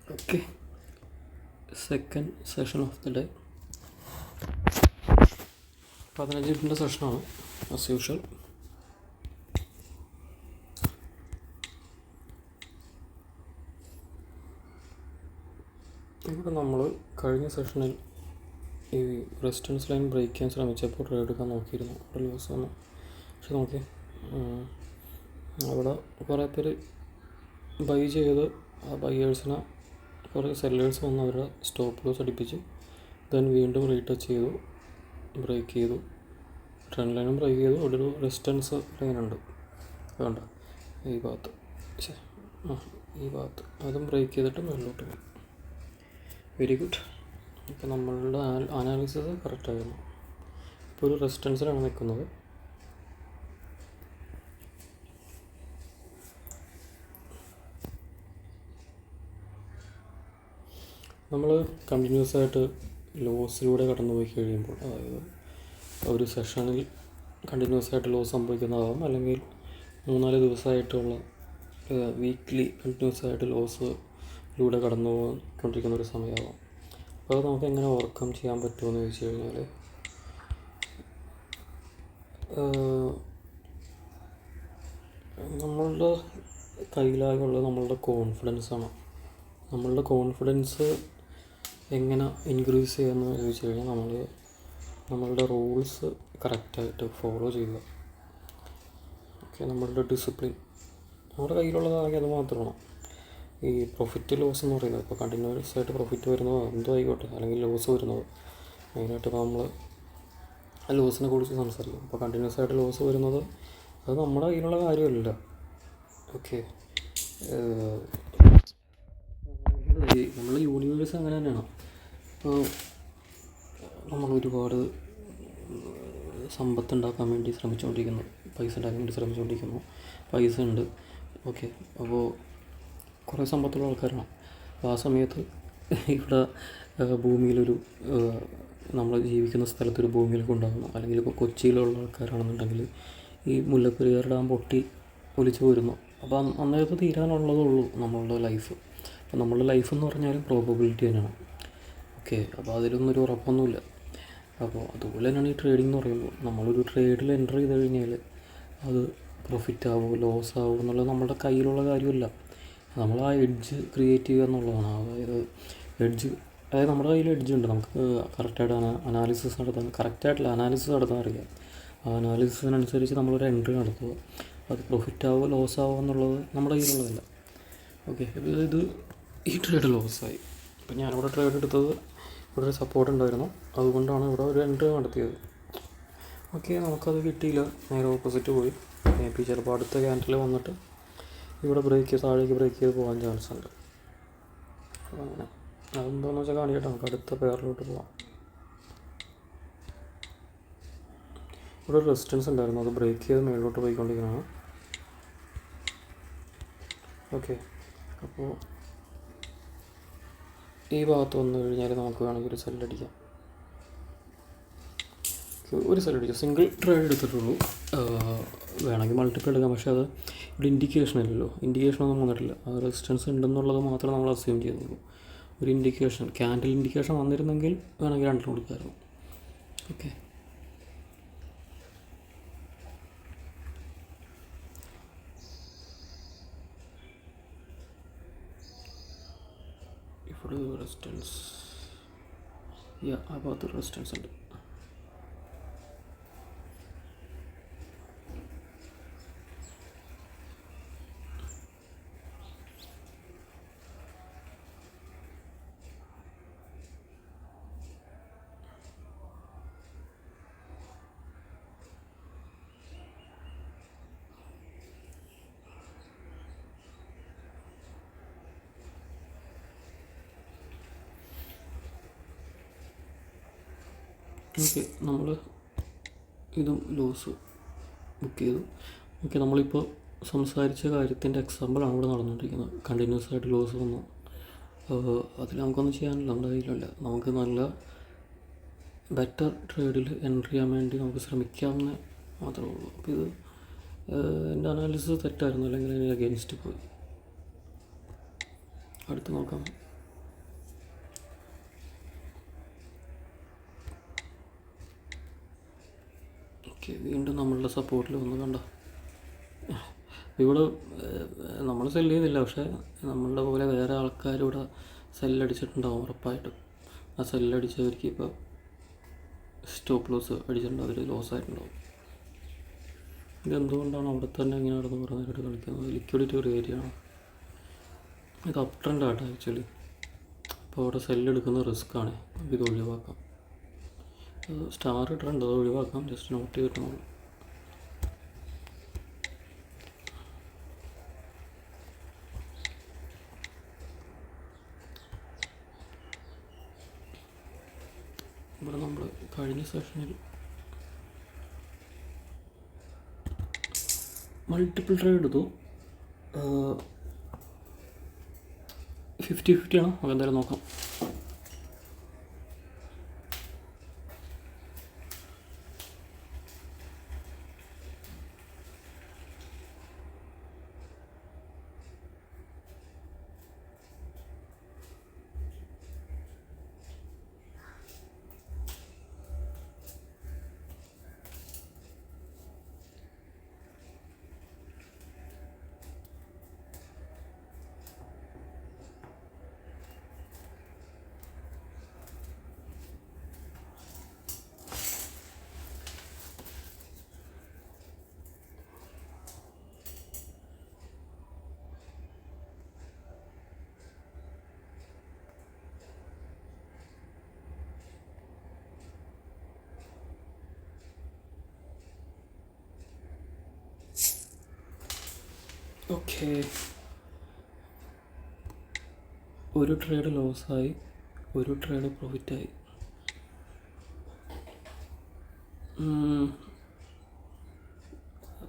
Okay, second session of the day. 15 മിനിറ്റിൻ്റെ സെഷനാണ് as usual. ഇവിടെ നമ്മൾ കഴിഞ്ഞ സെഷനിൽ ഈ റെസിസ്റ്റൻസ് ലൈൻ ബ്രേക്ക് ചെയ്യാൻ ശ്രമിച്ചപ്പോൾ ട്രേഡ് എടുക്കാൻ നോക്കിയിരുന്നു. അവിടെ ലൂസ് വന്നു. പക്ഷെ നോക്കി അവിടെ കുറേ പേര് ബൈ ചെയ്ത് ആ ബയ്യേഴ്സിനെ കുറേ സെല്ലേഴ്സ് വന്ന് അവരുടെ സ്റ്റോപ്പ് ലോസ് അടിപ്പിച്ച് ദെൻ വീണ്ടും റീടച്ച് ചെയ്തു, ബ്രേക്ക് ചെയ്തു, ട്രെൻഡ് ലൈനും ബ്രേക്ക് ചെയ്തു. അവിടെ ഒരു റെസിസ്റ്റൻസ് ലൈനുണ്ട്, അതുകൊണ്ട് ഈ ഭാഗത്ത് ഈ ഭാഗത്ത് അതും ബ്രേക്ക് ചെയ്തിട്ട് മുകളിലോട്ട് പോയി. Very good. ഇപ്പോൾ നമ്മളുടെ അനാലിസിസ് കറക്റ്റായിരുന്നു. ഇപ്പോൾ ഒരു റെസിസ്റ്റൻസിലാണ് നിൽക്കുന്നത്. നമ്മൾ കണ്ടിന്യൂസ് ആയിട്ട് ലോസിലൂടെ കടന്നു പോയി കഴിയുമ്പോൾ, അതായത് ഒരു സെഷനിൽ കണ്ടിന്യൂസ് ആയിട്ട് ലോസ് സംഭവിക്കുന്നതാകും, അല്ലെങ്കിൽ 3-4 ദിവസമായിട്ടുള്ള വീക്ക്ലി കണ്ടിന്യൂസ് ആയിട്ട് ലോസിലൂടെ കടന്നു പോയിക്കൊണ്ടിരിക്കുന്ന ഒരു സമയമാകും. അപ്പോൾ അത് നമുക്ക് എങ്ങനെ ഓവർകം ചെയ്യാൻ പറ്റുമെന്ന് ചോദിച്ചു കഴിഞ്ഞാൽ, നമ്മളുടെ കയ്യിലാകുള്ളത് നമ്മളുടെ കോൺഫിഡൻസാണ്. നമ്മളുടെ കോൺഫിഡൻസ് എങ്ങനെ ഇൻക്രീസ് ചെയ്യുമെന്ന് ചോദിച്ചു കഴിഞ്ഞാൽ, നമ്മളുടെ റൂൾസ് കറക്റ്റായിട്ട് ഫോളോ ചെയ്യുക. ഓക്കെ, നമ്മളുടെ ഡിസിപ്ലിൻ നമ്മുടെ കയ്യിലുള്ളതാകെ അത് മാത്രമാണ്. ഈ പ്രോഫിറ്റ് ലോസ് എന്ന് പറയുന്നത്, ഇപ്പോൾ കണ്ടിന്യൂസ് ആയിട്ട് പ്രോഫിറ്റ് വരുന്നത് എന്തോ ആയിക്കോട്ടെ, അല്ലെങ്കിൽ ലോസ് വരുന്നത്, മെയിനായിട്ട് ഇപ്പോൾ നമ്മൾ ആ ലോസിനെ കുറിച്ച് സംസാരിക്കും. ഇപ്പോൾ കണ്ടിന്യൂസ് ആയിട്ട് ലോസ് വരുന്നത് അത് നമ്മുടെ കയ്യിലുള്ള കാര്യമല്ല. ഓക്കെ, നമ്മളെ യൂണിവേഴ്സ് അങ്ങനെ തന്നെയാണ്. ഇപ്പോൾ നമ്മൾ ഒരുപാട് സമ്പത്ത് ഉണ്ടാക്കാൻ വേണ്ടി ശ്രമിച്ചുകൊണ്ടിരിക്കുന്നു, പൈസ ഉണ്ടാക്കാൻ വേണ്ടി ശ്രമിച്ചുകൊണ്ടിരിക്കുന്നു, പൈസ ഉണ്ട്. ഓക്കെ, അപ്പോൾ കുറേ സമ്പത്തുള്ള ആൾക്കാരാണ്. അപ്പോൾ ആ സമയത്ത് ഇവിടെ ഭൂമിയിലൊരു നമ്മൾ ജീവിക്കുന്ന സ്ഥലത്തൊരു ഭൂമിയിലൊക്കെ ഉണ്ടാകുന്നു, അല്ലെങ്കിൽ ഇപ്പോൾ കൊച്ചിയിലുള്ള ആൾക്കാരാണെന്നുണ്ടെങ്കിൽ ഈ മുല്ലപ്പെരിയാർ ഡാം പൊട്ടി ഒലിച്ചു പോരുന്നു. അപ്പോൾ അന്നേരത്ത് തീരാനുള്ളതേ ഉള്ളൂ നമ്മളുടെ ലൈഫ്. അപ്പോൾ നമ്മളുടെ ലൈഫ് എന്ന് പറഞ്ഞാലും പ്രോബബിലിറ്റി തന്നെയാണ്. ഓക്കെ, അപ്പോൾ അതിലൊന്നും ഒരു ഉറപ്പൊന്നുമില്ല. അപ്പോൾ അതുപോലെ തന്നെയാണ് ഈ ട്രേഡിംഗ് എന്ന് പറയുമ്പോൾ, നമ്മളൊരു ട്രേഡിൽ എൻ്റർ ചെയ്ത് കഴിഞ്ഞാൽ അത് പ്രോഫിറ്റ് ആവും ലോസ് ആവും എന്നുള്ളത് നമ്മുടെ കയ്യിലുള്ള കാര്യമല്ല. നമ്മൾ ആ എഡ്ജ് ക്രിയേറ്റ് ചെയ്യുക എന്നുള്ളതാണ്. അതായത് നമ്മുടെ കയ്യിൽ എഡ്ജ് ഉണ്ട്, നമുക്ക് കറക്റ്റായിട്ട് അനാലിസിസ് നടത്താൻ അറിയാം. ആ അനാലിസിസിനനുസരിച്ച് നമ്മളൊരു എൻട്രി നടത്തുക. അത് പ്രോഫിറ്റ് ആവുമോ ലോസ് ആവുമോ എന്നുള്ളത് നമ്മുടെ കയ്യിലുള്ളതല്ല. ഓക്കെ, ഇത് ഈ ട്രേഡ് ലോസായി. ഇപ്പം ഞാനിവിടെ ട്രേഡ് എടുത്തത് ഇവിടെ ഒരു സപ്പോർട്ട് ഉണ്ടായിരുന്നു, അതുകൊണ്ടാണ് ഇവിടെ ഒരു എൻട്രി നടത്തിയത്. ഓക്കെ, നമുക്കത് കിട്ടിയില്ല, നേരെ ഓപ്പോസിറ്റ് പോയി. മേ ബി ചിലപ്പോൾ അടുത്ത ക്യാൻഡിൽ വന്നിട്ട് ഇവിടെ താഴേക്ക് ബ്രേക്ക് ചെയ്ത് പോകാൻ ചാൻസ് ഉണ്ട്. അപ്പോൾ അങ്ങനെ അതെന്താണെന്ന് വെച്ചാൽ കാണിക്കട്ടെ, നമുക്ക് അടുത്ത പെയറിലോട്ട് പോകാം. ഇവിടെ ഒരു റെസിസ്റ്റൻസ് ഉണ്ടായിരുന്നു, അത് ബ്രേക്ക് ചെയ്ത് മേളിലോട്ട് പോയിക്കൊണ്ടിരിക്കുന്നതാണ്. ഓക്കെ, അപ്പോൾ ഈ ഭാഗത്ത് വന്നു കഴിഞ്ഞാൽ നമുക്ക് വേണമെങ്കിൽ ഒരു സെല്ലടിക്കാം. ഒരു സെല്ലടിക്കാം, സിംഗിൾ ട്രേഡ് എടുത്തിട്ടുള്ളൂ. വേണമെങ്കിൽ മൾട്ടിപ്പിൾ എടുക്കാം, പക്ഷേ അത് ഇവിടെ ഇൻഡിക്കേഷൻ ഇല്ലല്ലോ, ഇൻഡിക്കേഷനൊന്നും വന്നിട്ടില്ല. ആ റെസിസ്റ്റൻസ് ഉണ്ടെന്നുള്ളത് മാത്രമേ നമ്മൾ അസ്യൂം ചെയ്യുന്നുള്ളൂ. ഒരു ഇൻഡിക്കേഷൻ, ക്യാൻഡിൽ ഇൻഡിക്കേഷൻ വന്നിരുന്നെങ്കിൽ വേണമെങ്കിൽ 2 കൊടുക്കാമായിരുന്നു. ഓക്കെ, ഇവിടെ റെസിസ്റ്റൻസ്, ആ ഭാഗത്ത് റെസിസ്റ്റൻസ് ഉണ്ട്. ഓക്കെ, നമ്മൾ ഇതും ലോസ് ബുക്ക് ചെയ്തു. ഓക്കെ, നമ്മളിപ്പോൾ സംസാരിച്ച കാര്യത്തിൻ്റെ എക്സാമ്പിളാണ് ഇവിടെ നടന്നുകൊണ്ടിരിക്കുന്നത്. കണ്ടിന്യൂസ് ആയിട്ട് ലോസ് വന്നു, അതിൽ നമുക്കൊന്നും ചെയ്യാനില്ല, നമ്മുടെ കയ്യിലല്ല. നമുക്ക് നല്ല ബെറ്റർ ട്രേഡിൽ എൻട്രി ചെയ്യാൻ വേണ്ടി നമുക്ക് ശ്രമിക്കാവുന്ന മാത്രമേ ഉള്ളൂ. അപ്പോൾ ഇത് എൻ്റെ അനാലിസിസ് തെറ്റായിരുന്നു, അല്ലെങ്കിൽ അതിന് അഗെയിൻസ്റ്റ് പോയി. അടുത്ത് നോക്കാം. വീണ്ടും നമ്മളുടെ സപ്പോർട്ടിൽ വന്ന് കണ്ട ഇവിടെ നമ്മൾ സെല്ല് ചെയ്യുന്നില്ല, പക്ഷേ നമ്മളുടെ പോലെ വേറെ ആൾക്കാരിവിടെ സെല്ലടിച്ചിട്ടുണ്ടാവും ഉറപ്പായിട്ടും. ആ സെല്ലടിച്ചവർക്ക് ഇപ്പോൾ സ്റ്റോപ്പ് ലോസ് അടിച്ചിട്ടുണ്ട്, അവർ ലോസ് ആയിട്ടുണ്ടാവും. ഇതെന്തുകൊണ്ടാണ് അവിടെ തന്നെ ഇങ്ങനെ നടന്ന് കുറേ നേരമായിട്ട് കളിക്കുന്നത്? ലിക്വിഡിറ്റി ഒരു ഏരിയയാണ്. ഇത് അപ് ട്രെൻഡാട്ടോ ആക്ച്വലി. അപ്പോൾ അവിടെ സെല്ലെടുക്കുന്ന റിസ്ക്കാണ്. ഇത് ഒഴിവാക്കാം. സ്റ്റാർ ട്രെൻഡ് അത് ഒഴിവാക്കാം, ജസ്റ്റ് നോട്ട് ചെയ്തിട്ടുള്ളൂ. ഇവിടെ നമ്മൾ കഴിഞ്ഞ സെഷനിൽ മൾട്ടിപ്പിൾ ട്രേഡ് എടുത്തു. 50-50 ആണ്. നമുക്ക് എന്തായാലും നോക്കാം. ഓക്കെ, ഒരു ട്രേഡ് ലോസായി, ഒരു ട്രേഡ് പ്രോഫിറ്റായി.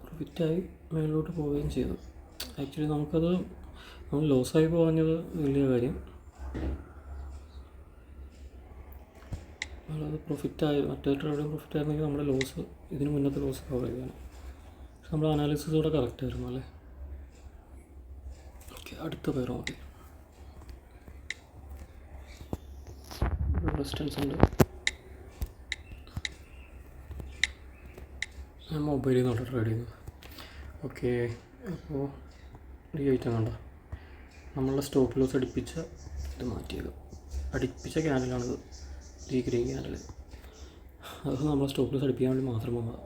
പ്രോഫിറ്റായി മേലോട്ട് പോവുകയും ചെയ്തു. ആക്ച്വലി നമ്മൾ ലോസായി പോകാഞ്ഞത് വലിയ കാര്യം. അത് പ്രോഫിറ്റായി, മറ്റേ ട്രേഡ് പ്രോഫിറ്റായിരുന്നെങ്കിൽ നമ്മുടെ ലോസ് ഇതിന് മുന്നത്തെ ലോസ് കവർ ചെയ്താണ്. പക്ഷെ നമ്മുടെ അനാലിസിസ് കൂടെ കറക്റ്റായിരുന്നു അല്ലേ. ഓക്കെ, അടുത്ത പേര് നോക്കി. റെസിസ്റ്റൻസ് ഉണ്ട്. ഞാൻ മൊബൈലിൽ നിന്നോട്ട് ട്രേഡ് ചെയ്യുന്നത്. ഓക്കെ, അപ്പോൾ ഈ ഐറ്റം കണ്ട നമ്മളുടെ സ്റ്റോപ്പ് ലോസ് അടിപ്പിച്ച ഇത് മാറ്റിയത്, അടിപ്പിച്ച ക്യാൻഡലാണിത്, ഈ ഗ്രീൻ ക്യാൻഡൽ. അത് നമ്മളെ സ്റ്റോപ്പ് ലോസ് അടിപ്പിക്കാൻ വേണ്ടി മാത്രം പോകുക.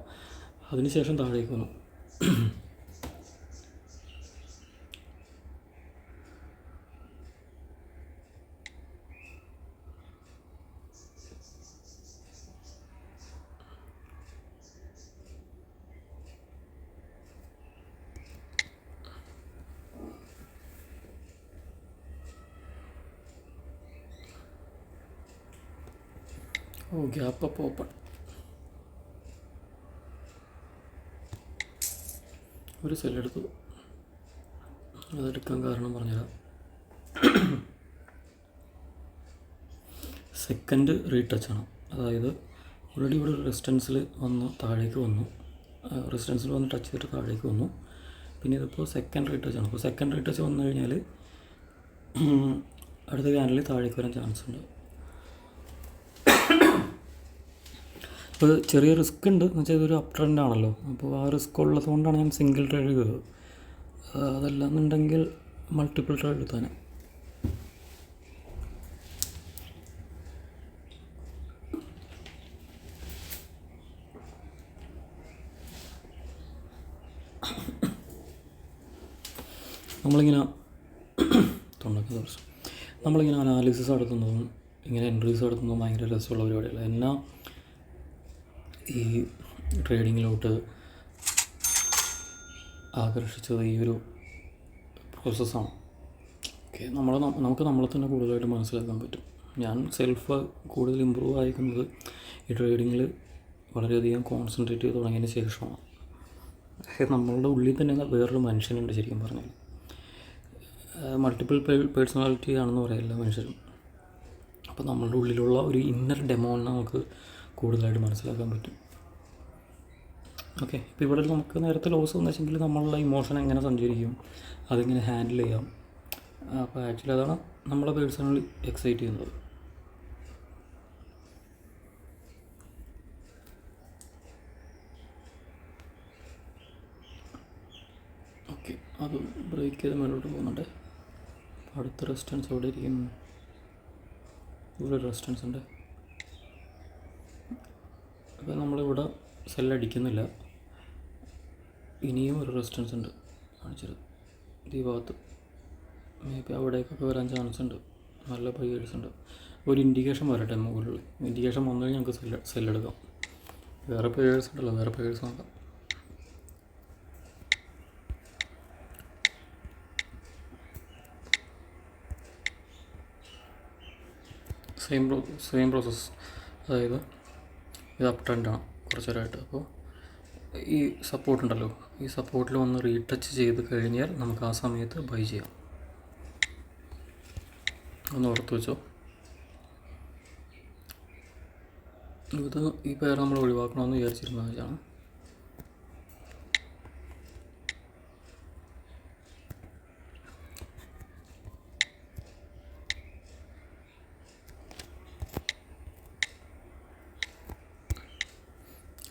അതിനുശേഷം താഴേക്ക് വന്നു. Gap up open. ഒരു സെല്ലെടുത്തു. അതെടുക്കാൻ കാരണം പറഞ്ഞുതരാം. സെക്കൻഡ് റീടച്ചാണ്. അതായത് ഓൾറെഡി ഇവിടെ റെസിസ്റ്റൻസിൽ വന്ന് താഴേക്ക് വന്നു, റെസിസ്റ്റൻസിൽ വന്ന് ടച്ച് ചെയ്തിട്ട് താഴേക്ക് വന്നു. പിന്നെ ഇതിപ്പോൾ സെക്കൻഡ് റീടച്ചാണ്. അപ്പോൾ സെക്കൻഡ് റീടച്ച് വന്നു കഴിഞ്ഞാൽ അടുത്ത ക്യാൻഡലിൽ താഴേക്ക് വരാൻ ചാൻസ് ഉണ്ട്. അപ്പോൾ ചെറിയ റിസ്ക് ഉണ്ട് എന്ന് വെച്ചാൽ ഇതൊരു അപ് ട്രെൻഡ് ആണല്ലോ. അപ്പോൾ ആ റിസ്ക് ഉള്ളത് കൊണ്ടാണ് ഞാൻ സിംഗിൾ ട്രേഡ് ചെയ്തത്. അതല്ലാന്നുണ്ടെങ്കിൽ മൾട്ടിപ്പിൾ ട്രേഡ് എടുത്താൽ. നമ്മളിങ്ങനെ അനാലിസിസ് നടത്തുന്നതും ഇങ്ങനെ എൻട്രീസ് നടത്തുന്നതും ഭയങ്കര രസമുള്ള പരിപാടിയല്ല. എന്നാ ഈ ട്രേഡിങ്ങിലോട്ട് ആകർഷിച്ചത് ഈ ഒരു പ്രോസസ്സാണ്. ഓക്കെ, നമുക്ക് നമ്മളെ തന്നെ കൂടുതലായിട്ട് മനസ്സിലാക്കാൻ പറ്റും. ഞാൻ കൂടുതൽ ഇമ്പ്രൂവ് ആയിരിക്കുന്നത് ഈ ട്രേഡിങ്ങിൽ വളരെയധികം കോൺസെൻട്രേറ്റ് ചെയ്ത് തുടങ്ങിയതിന് ശേഷമാണ്. പക്ഷേ നമ്മളുടെ ഉള്ളിൽ തന്നെ വേറൊരു മനുഷ്യനുണ്ട്. ശരിക്കും പറഞ്ഞാൽ മൾട്ടിപ്പിൾ പേഴ്സണാലിറ്റി ആണെന്ന് പറയില്ല മനുഷ്യരും. അപ്പോൾ നമ്മളുടെ ഉള്ളിലുള്ള ഒരു ഇന്നർ ഡെമോനെ നമുക്ക് കൂടുതലായിട്ട് മനസ്സിലാക്കാൻ പറ്റും. ഓക്കെ, ഇപ്പോൾ ഇവിടെ നമുക്ക് നേരത്തെ ലോസ് വന്നു വെച്ചെങ്കിൽ നമ്മളുടെ ഇമോഷൻ എങ്ങനെ സഞ്ചരിക്കും, അതെങ്ങനെ ഹാൻഡിൽ ചെയ്യാം. അപ്പോൾ ആക്ച്വലി അതാണ് നമ്മളെ പേഴ്സണലി എക്സൈറ്റ് ചെയ്യുന്നത്. അത് ബ്രേക്ക് ചെയ്ത് മേലോട്ട് പോകുന്നുണ്ട്. അടുത്ത റെസിസ്റ്റൻസ് എവിടെ ഇരിക്കും? ഇവിടെ റെസിസ്റ്റൻസ് ഉണ്ട്. അപ്പോൾ നമ്മളിവിടെ സെല്ലടിക്കുന്നില്ല. ഇനിയും ഒരു റെസിസ്റ്റൻസ് ഉണ്ട് കാണിച്ചത് ഈ ഭാഗത്ത്. മേ ബി അവിടേക്കൊക്കെ വരാൻ ചാൻസ് ഉണ്ട്. നല്ല ബയേഴ്സ് ഉണ്ട്. ഒരു ഇൻഡിക്കേഷൻ വരട്ടെ മുകളിൽ. ഇൻഡിക്കേഷൻ വന്നു കഴിഞ്ഞാൽ നമുക്ക് സെല്ലെടുക്കാം. വേറെ പേഴ്സ് ഉണ്ടല്ലോ, വേറെ പേഴ്സ് നോക്കാം. Same process. അതായത് ഇത് അപ് ട്രെൻഡാണ് കുറച്ച് നേരമായിട്ട്. അപ്പോൾ ഈ സപ്പോർട്ട് ഉണ്ടല്ലോ, ഈ സപ്പോർട്ടിൽ വന്ന് റീടച്ച് ചെയ്ത് കഴിഞ്ഞാൽ നമുക്ക് ആ സമയത്ത് ബൈ ചെയ്യാം. ഒന്ന് ഓർത്ത് വെച്ചോ. ഇത് ഈ പേര് നമ്മൾ ഒഴിവാക്കണമെന്ന് വിചാരിച്ചിരുന്ന വെച്ചാണ്.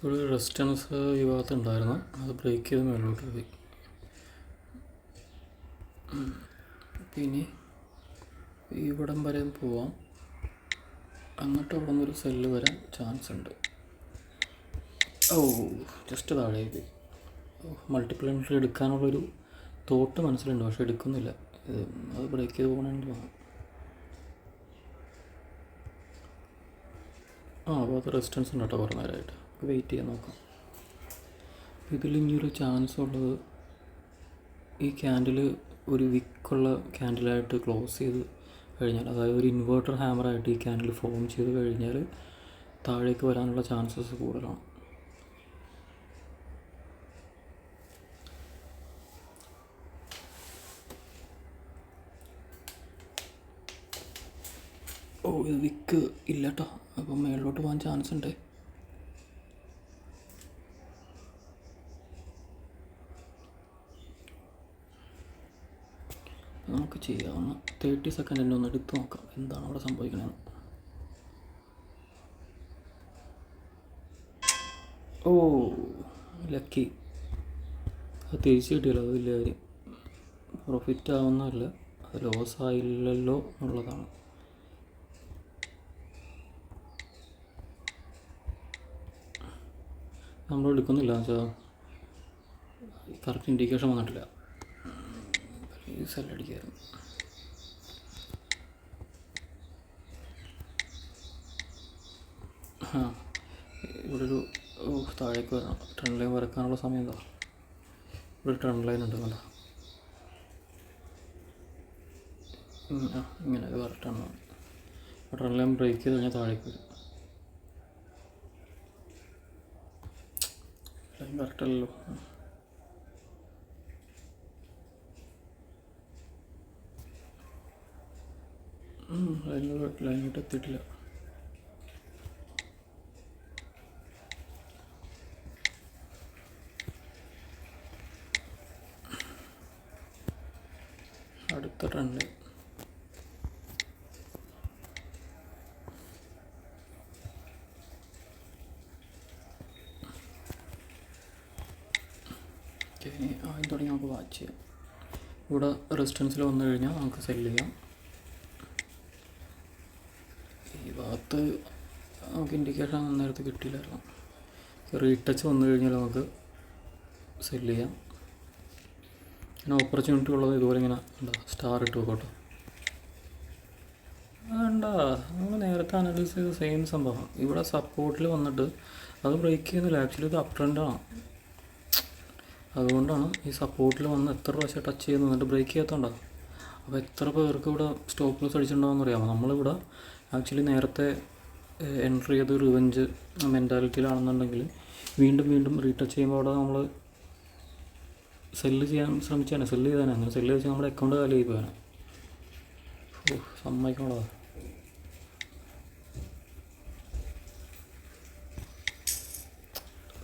ഒരു റെസിസ്റ്റൻസ് ഈ ഭാഗത്ത് ഉണ്ടായിരുന്നു, അത് ബ്രേക്ക് ചെയ്ത് മേലോട്ട് പോയി. പിന്നെ ഇവിടം വരെ പോവാം. എന്നിട്ട് അവിടെ നിന്നൊരു സെല്ല് വരാൻ ചാൻസ് ഉണ്ട്. ജസ്റ്റ് താഴെ പോയി. മൾട്ടിപ്പിൾ എൻട്രി എടുക്കാനുള്ളൊരു തോട്ട് മനസ്സിലുണ്ട്, പക്ഷെ എടുക്കുന്നില്ല. അത് ബ്രേക്ക് ചെയ്ത് പോകണമെന്ന് തോന്നുന്നു. അപ്പോൾ അത് റെസിസ്റ്റൻസ് ഉണ്ട് കേട്ടോ കുറേ നേരമായിട്ട്. വെയിറ്റ് ചെയ്യാൻ നോക്കാം. ഇതിൽ ഇനിയൊരു ചാൻസ് ഉള്ളത് ഈ ക്യാൻഡിൽ ഒരു വിക്കുള്ള ക്യാൻഡിലായിട്ട് ക്ലോസ് ചെയ്ത് കഴിഞ്ഞാൽ, അതായത് ഒരു ഇൻവേർട്ടർ ഹാമറായിട്ട് ഈ ക്യാൻഡിൽ ഫോം ചെയ്ത് കഴിഞ്ഞാൽ താഴേക്ക് വരാനുള്ള ചാൻസസ് കൂടുതലാണ്. ഇത് വിക്ക് ഇല്ല കേട്ടോ. അപ്പം മേളിലോട്ട് പോകാൻ ചാൻസ് ഉണ്ട്. നമുക്ക് ചെയ്യാവുന്ന 30 സെക്കൻഡിൻ്റെ ഒന്ന് എടുത്ത് നോക്കാം എന്താണ് അവിടെ സംഭവിക്കണമെന്ന്. ലക്കി. അത് തിരിച്ച് കിട്ടിയല്ലോ, അത് വലിയ കാര്യം. പ്രോഫിറ്റ് ആവുന്നതല്ല, അത് ലോസ് ആയില്ലല്ലോ എന്നുള്ളതാണ്. നമ്മൾ എടുക്കുന്നില്ല എന്ന് വെച്ചാൽ കറക്റ്റ് ഇൻഡിക്കേഷൻ വന്നിട്ടില്ല. ഈ സെല്ലടിക്കായിരുന്നു. ഇവിടെ ഒരു താഴേക്ക് വരണം. ട്രെൻഡ് ലൈൻ വരക്കാനുള്ള സമയം എന്താ? ഇവിടെ ട്രെൻഡ് ലൈൻ ഉണ്ട് കണ്ടോ, ഇങ്ങനെ കറക്റ്റാണ്. ട്രെൻഡ് ലൈൻ ബ്രേക്ക് ചെയ്ത് കഴിഞ്ഞാൽ താഴേക്ക് വരും. ലൈൻ കറക്റ്റല്ലല്ലോ. ലൈനിലോട്ട് എത്തിയിട്ടില്ല. അടുത്ത ട്രെൻഡ് ആദ്യം തുടങ്ങി നമുക്ക് വാച്ച് ചെയ്യാം. ഇവിടെ റെസിസ്റ്റൻസിൽ വന്നു കഴിഞ്ഞാൽ നമുക്ക് സെല്ല് ചെയ്യാം. ഈ ഭാഗത്ത് നമുക്ക് ഇൻഡിക്കേഷൻ നേരത്തെ കിട്ടിയില്ലായിരുന്നു. റീടച്ച് വന്നു കഴിഞ്ഞാൽ നമുക്ക് സെല്ല് ചെയ്യാം. പിന്നെ ഓപ്പർച്യൂണിറ്റി ഉള്ളത് ഇതുപോലെ ഇങ്ങനെ എന്താ സ്റ്റാർ ഇട്ട് വെക്കോട്ടോ. വേണ്ട, നമ്മൾ നേരത്തെ അനലൈസ് ചെയ്ത സെയിം സംഭവം. ഇവിടെ സപ്പോർട്ടിൽ വന്നിട്ട് അത് ബ്രേക്ക് ചെയ്യുന്നില്ല. ആക്ച്വലി ഇത് അപ് ട്രെൻഡാണ്. അതുകൊണ്ടാണ് ഈ സപ്പോർട്ടിൽ വന്ന് എത്ര പ്രാവശ്യം ടച്ച് ചെയ്യുന്നത് എന്നിട്ട് ബ്രേക്ക് ചെയ്യാത്തതുകൊണ്ടാണ്. അപ്പോൾ എത്ര പേർക്ക് ഇവിടെ സ്റ്റോപ്പ് ലോസ് അടിച്ചിട്ടുണ്ടാകുമെന്ന് അറിയാമോ? നമ്മളിവിടെ ആക്ച്വലി നേരത്തെ എൻട്രി ചെയ്ത് റിവെഞ്ച് മെൻറ്റാലിറ്റിയിലാണെന്നുണ്ടെങ്കിൽ വീണ്ടും വീണ്ടും റീടച്ച് ചെയ്യുമ്പോൾ അവിടെ നമ്മൾ സെല്ല് ചെയ്യാൻ ശ്രമിച്ചാണ്. സെല്ല് ചെയ്താനെ, അങ്ങനെ സെല്ല് വെച്ചാൽ നമ്മുടെ അക്കൗണ്ട് കാലിയായി പോകാനാണ്. സമ്മതിക്കണോ?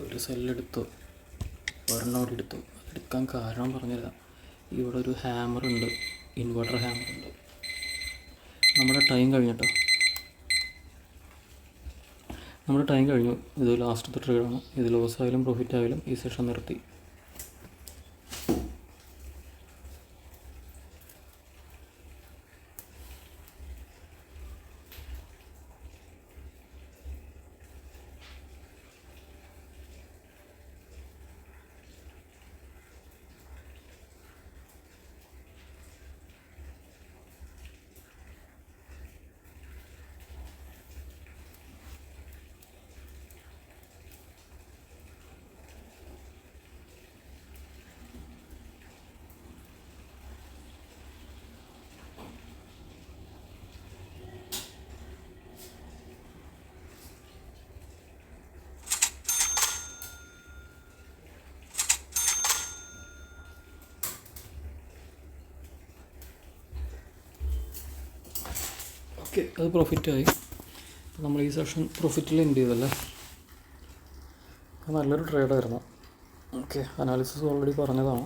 ഒരു സെല്ലെടുത്തു, ഒരെണ്ണം കൂടി എടുത്തു. എടുക്കാൻ കാരണം പറഞ്ഞുതരാം. ഇവിടെ ഒരു ഹാമറുണ്ട്, ഇൻവെർട്ടർ ഹാമറുണ്ട്. നമ്മുടെ ടൈം കഴിഞ്ഞിട്ടോ, നമ്മുടെ ടൈം കഴിഞ്ഞു. ഇത് ലാസ്റ്റത്തെ ട്രേഡാണ്. ഇത് ലോസ് ആയാലും പ്രോഫിറ്റ് ആയാലും ഈ സെഷൻ നിർത്തി. ഓക്കെ, അത് പ്രോഫിറ്റായി. നമ്മൾ ഈ സെഷൻ പ്രോഫിറ്റിൽ എൻഡ് ചെയ്തല്ലേ. നല്ലൊരു ട്രേഡായിരുന്നു. ഓക്കെ, അനാലിസിസ് ഓൾറെഡി പറഞ്ഞതാണ്.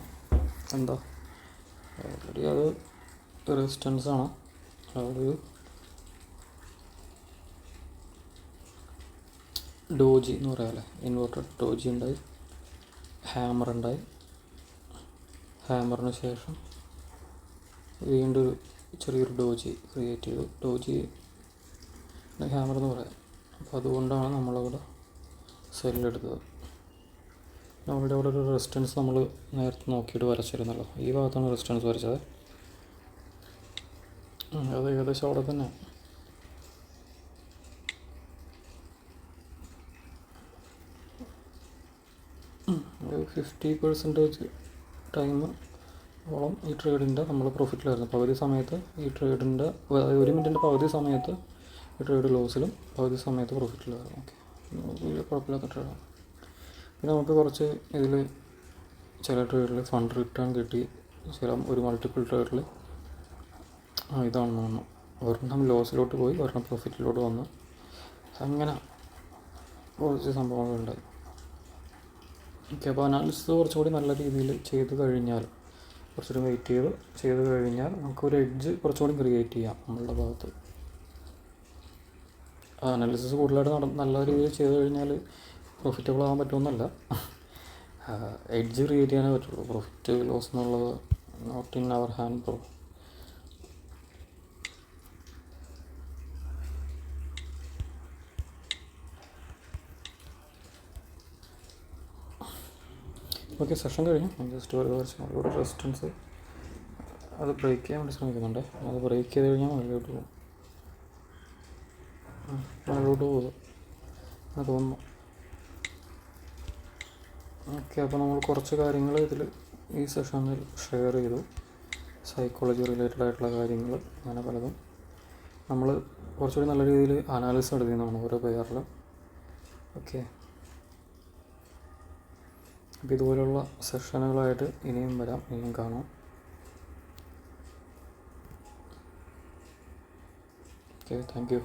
എന്താ ഓൾറെഡി അത് റെസിസ്റ്റൻസാണ്. അതൊരു ഡോജി എന്ന് പറയാമല്ലേ, ഇൻവേർട്ടഡ് ഡോജി ഉണ്ടായി, ഹാമർ ഉണ്ടായി. ഹാമറിന് ശേഷം വീണ്ടും ഒരു ചെറിയൊരു ഡോജി ക്രിയേറ്റ് ചെയ്തു. ഡോജി ഹാമർ എന്ന് പറയാം. അപ്പോൾ അതുകൊണ്ടാണ് നമ്മളവിടെ സെല്ലെടുത്തത്. നമ്മളുടെ അവിടെ ഒരു റെസിസ്റ്റൻസ് നമ്മൾ നേരത്തെ നോക്കിയിട്ട് വരച്ചിരുന്നല്ലോ. ഈ ഭാഗത്താണ് റെസിസ്റ്റൻസ് വരച്ചത്. അത് ഏകദേശം അവിടെ തന്നെ. ഒരു 50% ടൈം ഓളം ഈ ട്രേഡിൻ്റെ നമ്മൾ പ്രോഫിറ്റിലായിരുന്നു. പകുതി സമയത്ത് ഈ ട്രേഡിൻ്റെ 1 മിനിറ്റിൻ്റെ പകുതി സമയത്ത് ഈ ട്രേഡ് ലോസിലും പകുതി സമയത്ത് പ്രോഫിറ്റിലായിരുന്നു. ഓക്കെ, വലിയ കുഴപ്പമില്ലാത്ത ട്രേഡാണ്. പിന്നെ നമുക്ക് കുറച്ച് ഇതിൽ ചില ട്രേഡിൽ ഫണ്ട് റിട്ടേൺ കിട്ടി. ഒരു മൾട്ടിപ്പിൾ ട്രേഡിൽ ഇതാണെന്ന് വന്നു. ഒരെണ്ണം ലോസിലോട്ട് പോയി, ഒരെണ്ണം പ്രോഫിറ്റിലോട്ട് വന്നു. അങ്ങനെ കുറച്ച് സംഭവങ്ങളുണ്ടായി. ഓക്കെ, അപ്പോൾ അനാലിസിസ് കുറച്ചുകൂടി നല്ല രീതിയിൽ ചെയ്ത് കഴിഞ്ഞാൽ, കുറച്ചുകൂടി വെയിറ്റ് ചെയ്ത് കഴിഞ്ഞാൽ നമുക്കൊരു എഡ്ജ് കുറച്ചുകൂടി ക്രിയേറ്റ് ചെയ്യാം നമ്മളുടെ ഭാഗത്ത്. അനാലിസിസ് കൂടുതലായിട്ട് നല്ല രീതിയിൽ ചെയ്ത് കഴിഞ്ഞാൽ പ്രോഫിറ്റബിൾ ആകാൻ പറ്റുമെന്നല്ല, എഡ്ജ് ക്രിയേറ്റ് ചെയ്യാനേ പറ്റുള്ളൂ. പ്രോഫിറ്റ് ലോസ് എന്നുള്ളത് not in our hand bro. Okay, session കഴിഞ്ഞു. ജസ്റ്റ് ഒരു റെസിസ്റ്റൻസ് അത് ബ്രേക്ക് ചെയ്യാൻ വേണ്ടി ശ്രമിക്കുന്നുണ്ട്. അത് ബ്രേക്ക് ചെയ്ത് കഴിഞ്ഞാൽ മുകളിലോട്ട് പോകും അത് തോന്നുന്നു. ഓക്കെ, അപ്പോൾ നമ്മൾ കുറച്ച് കാര്യങ്ങൾ ഇതിൽ ഈ സെഷനിൽ ഷെയർ ചെയ്തു. സൈക്കോളജി റിലേറ്റഡ് ആയിട്ടുള്ള കാര്യങ്ങൾ, അങ്ങനെ പലതും നമ്മൾ കുറച്ചുകൂടി നല്ല രീതിയിൽ അനാലിസിസ് നടത്തുന്നതാണ് ഓരോ പെയറിലും. ഓക്കെ, അപ്പോൾ ഇതുപോലുള്ള സെഷനുകളായിട്ട് ഇനിയും വരാം, ഇനിയും കാണാം. Okay, thank you.